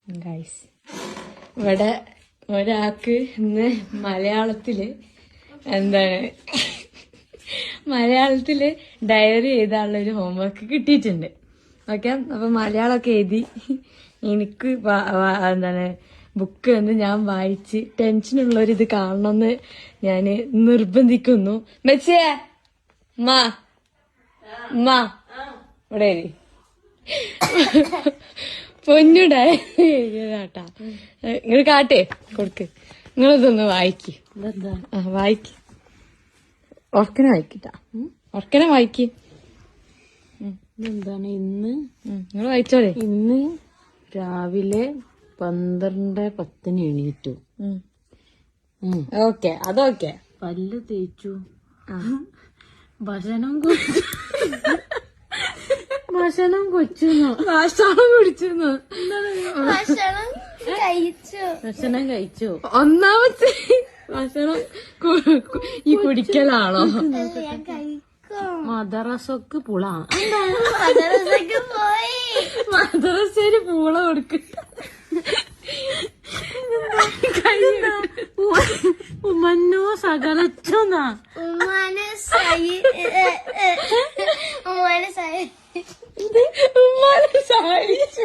Guys ഇവിടെ ഒരാൾക്ക് ഇന്ന് മലയാളത്തില് ഡയറി എഴുതാനുള്ളൊരു ഹോംവർക്ക് കിട്ടിയിട്ടുണ്ട്. ഓക്കെ, അപ്പൊ മലയാളമൊക്കെ എഴുതി എനിക്ക് ബുക്ക് വന്ന് ഞാൻ വായിച്ച് ടെൻഷനുള്ളൊരിത് കാണണമെന്ന് ഞാൻ നിർബന്ധിക്കുന്നു. മെച്ചേ ഇവിടെ പൊന്നുടാട്ടാ നിങ്ങൾ കാട്ടേ കൊടുക്ക്. നിങ്ങളിതൊന്ന് വായിക്ക്. വായിക്ക്, ഉറക്കനെ വായിക്കിട്ടാ, ഉറക്കനെ വായിക്ക്. എന്താണ് ഇന്ന്? നിങ്ങൾ വായിച്ചോളെ. ഇന്ന് രാവിലെ 12:10 എണീറ്റു. ഓക്കെ, അതൊക്കെ. പല്ല് തേച്ചു, ഭക്ഷണം കുടിച്ചു. ഭക്ഷണം കുടിച്ചു. ഭക്ഷണം കഴിച്ചു. ഒന്നാമത്തെ ഭക്ഷണം ഈ കുടിക്കലാണോ? മദ്രസക്ക് പുള. മദ്രസയില് പൂള കൊടുക്ക. ഉമ്മന്നോ സകലച്ചോന്നാ. ഉമ്മാനെ സഹായിച്ചു.